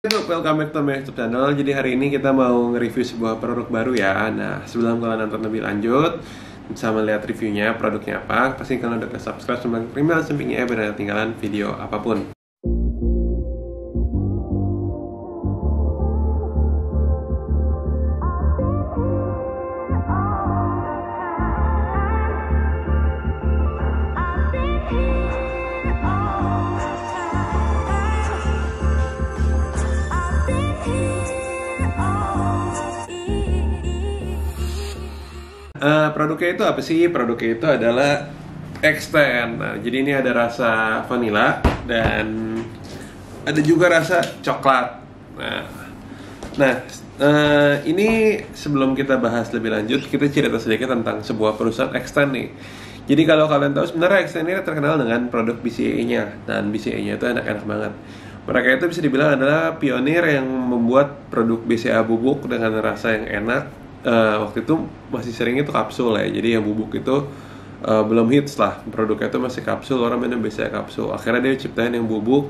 Welcome back to my YouTube channel. Jadi hari ini kita mau nge-review sebuah produk baru ya. Nah, sebelum kalian nonton lebih lanjut, bisa melihat reviewnya, produknya apa, pasti kalian udah subscribe sama klik bel sampingnya biar tidak ketinggalan video apapun. Produknya itu apa sih? Produknya itu adalah Extend. Nah, jadi ini ada rasa vanilla dan ada juga rasa coklat. Ini sebelum kita bahas lebih lanjut, kita cerita sedikit tentang sebuah perusahaan Extend nih. Jadi kalau kalian tahu sebenarnya Extend ini terkenal dengan produk BCAA-nya, dan BCAA-nya itu enak-enak banget. Mereka itu bisa dibilang adalah pionir yang membuat produk BCAA bubuk dengan rasa yang enak. Waktu itu masih sering itu kapsul ya, jadi yang bubuk itu belum hits lah, produknya itu masih kapsul, orang minum biasanya kapsul. Akhirnya dia ciptain yang bubuk,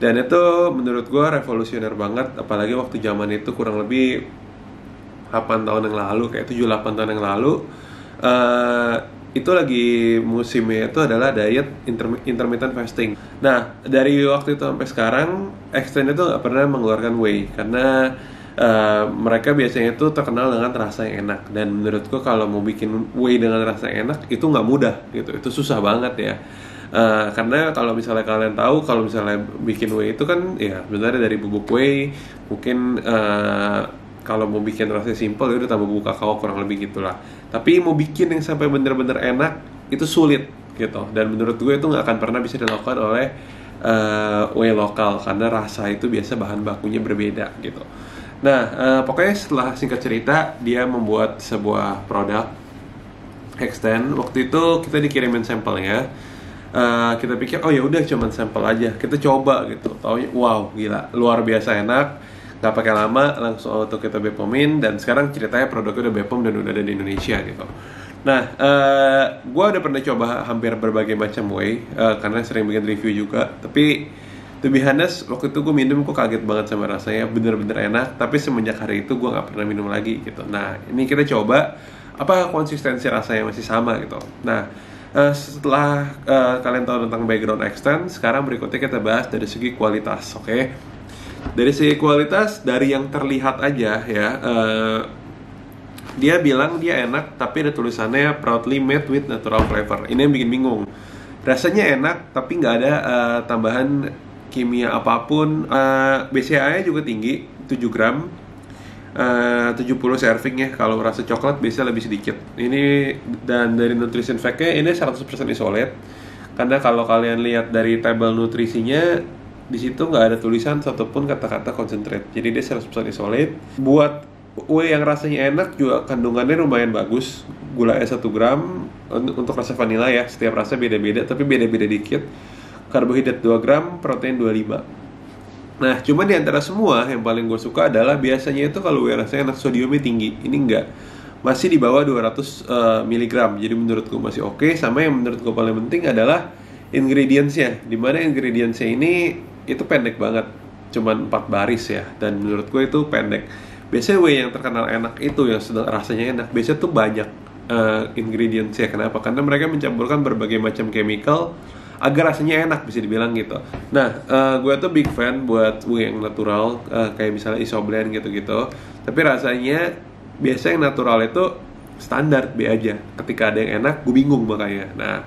dan itu menurut gue revolusioner banget, apalagi waktu zaman itu kurang lebih 8 tahun yang lalu, kayak 7-8 tahun yang lalu. Itu lagi musimnya itu adalah diet intermittent fasting. Nah, dari waktu itu sampai sekarang Extend itu gak pernah mengeluarkan whey, karena mereka biasanya itu terkenal dengan rasa yang enak. Dan menurutku kalau mau bikin whey dengan rasa yang enak itu nggak mudah gitu, itu susah banget ya. Karena kalau misalnya kalian tahu, kalau misalnya bikin whey itu kan ya sebenarnya dari bubuk whey. Mungkin kalau mau bikin rasanya simple ya udah tambah bubuk kakao, kurang lebih gitulah. Tapi mau bikin yang sampai bener-bener enak itu sulit gitu. Dan menurut gue itu nggak akan pernah bisa dilakukan oleh whey lokal, karena rasa itu biasa bahan bakunya berbeda gitu. Nah, pokoknya setelah singkat cerita, dia membuat sebuah produk Extend. Waktu itu kita dikirimin sampelnya. Kita pikir, oh ya udah cuman sampel aja, kita coba gitu. Taunya, wow, gila, luar biasa enak. Gak pakai lama, langsung auto kita bepomin. Dan sekarang ceritanya produknya udah bepom dan udah ada di Indonesia gitu. Nah, gue udah pernah coba hampir berbagai macam whey, karena sering bikin review juga. Tapi to be honest, waktu itu gue minum, gue kaget banget sama rasanya, bener-bener enak. Tapi semenjak hari itu gue gak pernah minum lagi gitu. Nah, ini kita coba apa konsistensi rasanya masih sama gitu. Nah, setelah kalian tahu tentang background Extend, sekarang berikutnya kita bahas dari segi kualitas, oke? Dari segi kualitas, dari yang terlihat aja ya, dia bilang dia enak, tapi ada tulisannya proudly made with natural flavor. Ini yang bikin bingung. Rasanya enak, tapi nggak ada tambahan kimia apapun. BCAA-nya juga tinggi, 7 gram, 70 serving ya. Kalau rasa coklat biasanya lebih sedikit. Ini, dan dari nutrition fact-nya ini 100% isolate. Karena kalau kalian lihat dari tabel nutrisinya, di situ nggak ada tulisan satupun kata-kata concentrate. Jadi dia 100% isolate. Buat whey yang rasanya enak juga kandungannya lumayan bagus. Gulanya 1 gram untuk rasa vanilla ya. Setiap rasa beda-beda, tapi beda-beda dikit. Karbohidrat 2 gram, protein 25. Nah, cuma di antara semua yang paling gue suka adalah biasanya itu kalau whey rasanya enak sodiumnya tinggi. Ini enggak, masih di bawah 200 mg. Jadi menurut gue masih oke. Sama yang menurut gue paling penting adalah ingredientsnya. Dimana ingredientsnya ini itu pendek banget, cuman 4 baris ya. Dan menurut gue itu pendek. Biasanya whey yang terkenal enak itu yang sedang rasanya enak, biasanya tuh banyak ingredientsnya. Kenapa? Karena mereka mencampurkan berbagai macam chemical agar rasanya enak, bisa dibilang gitu. Nah, gue tuh big fan buat whey yang natural, kayak misalnya Isoblend gitu-gitu. Tapi rasanya biasa yang natural itu standar B aja. Ketika ada yang enak, gue bingung makanya. Nah,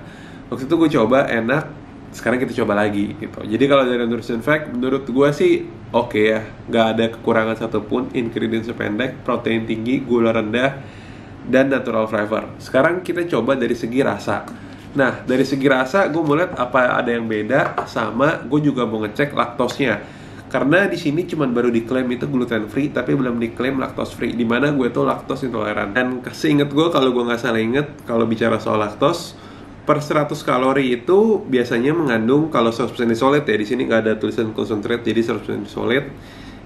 waktu itu gue coba enak, sekarang kita coba lagi gitu. Jadi kalau dari nutrition fact, menurut gue sih oke ya, nggak ada kekurangan satupun. Ingredients pendek, protein tinggi, gula rendah, dan natural flavor. Sekarang kita coba dari segi rasa. Nah, dari segi rasa gue mau lihat apa ada yang beda, sama gue juga mau ngecek laktosnya. Karena di sini cuman baru diklaim itu gluten free, tapi belum diklaim lactose free. Dimana gue tuh lactose intoleran. Dan seinget gue, kalau gue nggak salah inget, kalau bicara soal lactose, per 100 kalori itu biasanya mengandung, kalau 100% isolate ya, di sini nggak ada tulisan concentrate, jadi 100% isolate,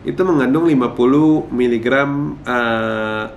itu mengandung 50 mg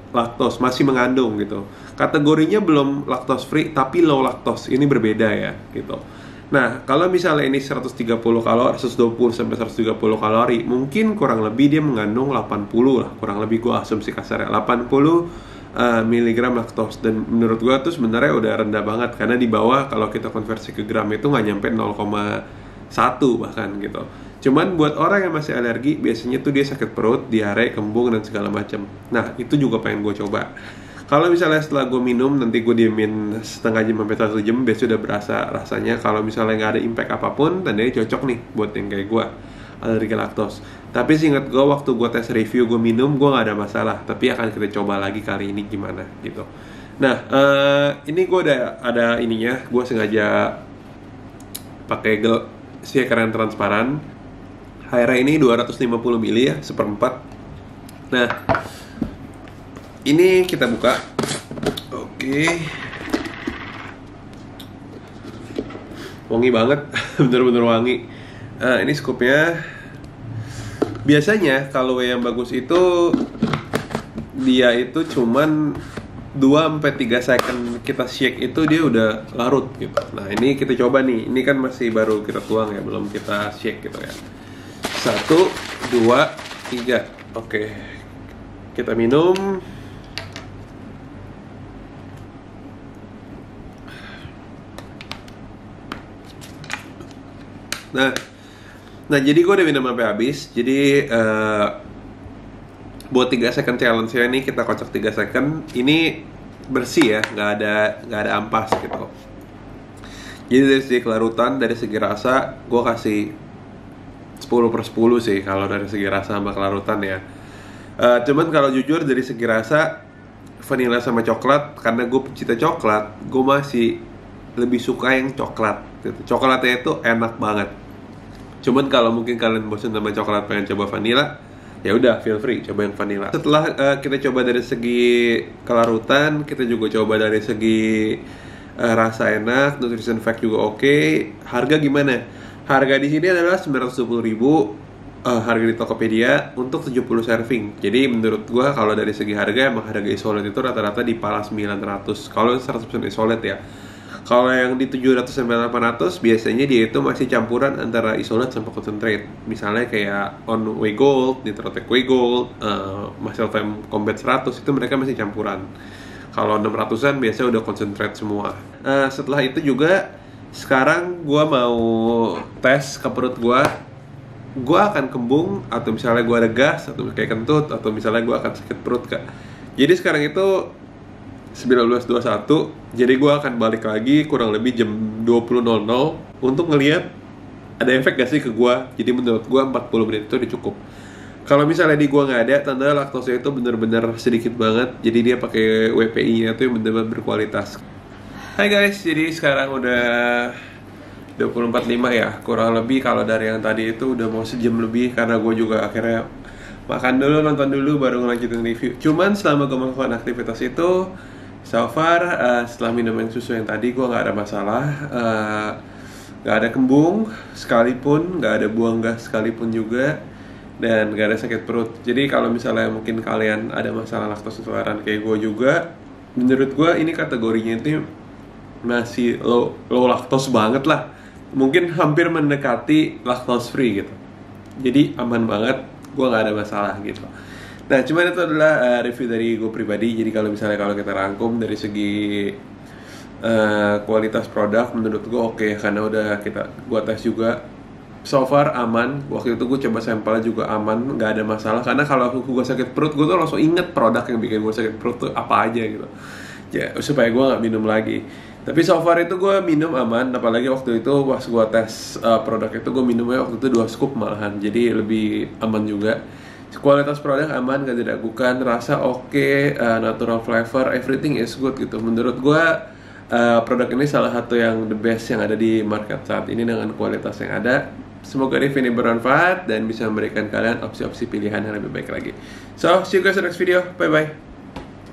laktos, masih mengandung gitu. Kategorinya belum lactose free tapi low lactose, ini berbeda ya gitu. Nah, kalau misalnya ini 130 kalori, 120 sampai 130 kalori, mungkin kurang lebih dia mengandung 80 lah, kurang lebih gue asumsi kasarnya 80 miligram laktos. Dan menurut gue tuh sebenarnya udah rendah banget, karena di bawah kalau kita konversi ke gram itu nggak nyampe 0,1 bahkan gitu. Cuman buat orang yang masih alergi, biasanya tuh dia sakit perut, diare, kembung, dan segala macam. Nah, itu juga pengen gue coba. Kalau misalnya setelah gue minum, nanti gue diemin setengah jam sampai 1 jam, biasanya udah berasa rasanya. Kalau misalnya nggak ada impact apapun, tandanya cocok nih buat yang kayak gue, alergi laktos. Tapi seingat gue, waktu gue tes review, gue minum, gue nggak ada masalah. Tapi akan kita coba lagi kali ini gimana gitu. Nah, ini gue udah ada ininya. Gue sengaja pakai shaker yang transparan. Airnya ini 250 ml ya, seperempat. Nah, ini kita buka. Oke. Wangi banget, bener-bener wangi. Ini scoopnya. Biasanya kalau yang bagus itu dia itu cuman 2-3 second kita shake itu dia udah larut gitu. Nah, ini kita coba nih. Ini kan masih baru kita tuang ya, belum kita shake gitu ya. 1, 2, 3. Oke. Kita minum. Nah, jadi gue udah minum sampai habis. Jadi buat 3 second challenge-nya ini kita kocok 3 second. Ini bersih ya, nggak ada ampas gitu. Jadi dari segi kelarutan, dari segi rasa, gue kasih 10/10 sih kalau dari segi rasa sama kelarutan ya. Cuman kalau jujur dari segi rasa, vanilla sama coklat, karena gue pecinta coklat, gue masih lebih suka yang coklat gitu. Coklatnya itu enak banget. Cuman kalau mungkin kalian bosan sama coklat, pengen coba vanilla, ya udah feel free coba yang vanilla. Setelah kita coba dari segi kelarutan, kita juga coba dari segi rasa enak, nutrition fact juga oke. Harga gimana? Harga di sini adalah 920.000, harga di Tokopedia untuk 70 serving. Jadi menurut gua kalau dari segi harga, emang harga isolate itu rata-rata di pala 900. Kalau 100% isolate ya. Kalau yang di 700-800 biasanya dia itu masih campuran antara isolate sama concentrate. Misalnya kayak On Whey Gold, Nitrotech Whey Gold, Muscle Time Combat 100 itu mereka masih campuran. Kalau 600-an biasanya udah concentrate semua. Setelah itu juga sekarang gua mau tes ke perut gua akan kembung atau misalnya gua ada gas atau kayak kentut atau misalnya gua akan sakit perut Kak. Jadi sekarang itu 19.21, jadi gue akan balik lagi kurang lebih jam 20.00 untuk ngelihat ada efek gak sih ke gue. Jadi menurut gue 40 menit itu udah cukup. Kalau misalnya di gue nggak ada, tanda laktosnya itu bener-bener sedikit banget. Jadi dia pakai WPI-nya itu yang bener-bener berkualitas. Hai guys, jadi sekarang udah 20.45 ya, kurang lebih. Kalau dari yang tadi itu udah mau sejam lebih, karena gue juga akhirnya makan dulu, nonton dulu, baru ngelanjutin review. Cuman selama gue melakukan aktivitas itu, so far, setelah minum yang susu yang tadi, gue nggak ada masalah, nggak ada kembung sekalipun, nggak ada buang gas sekalipun juga, dan nggak ada sakit perut. Jadi kalau misalnya mungkin kalian ada masalah laktos intoleran kayak gue juga, menurut gue ini kategorinya itu masih low laktos banget lah, mungkin hampir mendekati lactose free gitu. Jadi aman banget, gue nggak ada masalah gitu. Nah, cuman itu adalah review dari gue pribadi. Jadi kalau misalnya kita rangkum dari segi kualitas produk, menurut gue oke, karena udah gue tes juga. So far aman. Waktu itu gue coba sampelnya juga aman, nggak ada masalah. Karena kalau gue sakit perut, gue tuh langsung inget produk yang bikin gue sakit perut tuh apa aja gitu. Ya, supaya gue nggak minum lagi. Tapi so far itu gue minum aman. Apalagi waktu itu pas gue tes produk itu, gue minumnya waktu itu 2 scoop malahan. Jadi lebih aman juga. Kualitas produk aman, gak diragukan, rasa oke, natural flavor, everything is good gitu. Menurut gue produk ini salah satu yang the best yang ada di market saat ini dengan kualitas yang ada. Semoga review ini bermanfaat dan bisa memberikan kalian opsi-opsi pilihan yang lebih baik lagi. So, see you guys in the next video. Bye bye.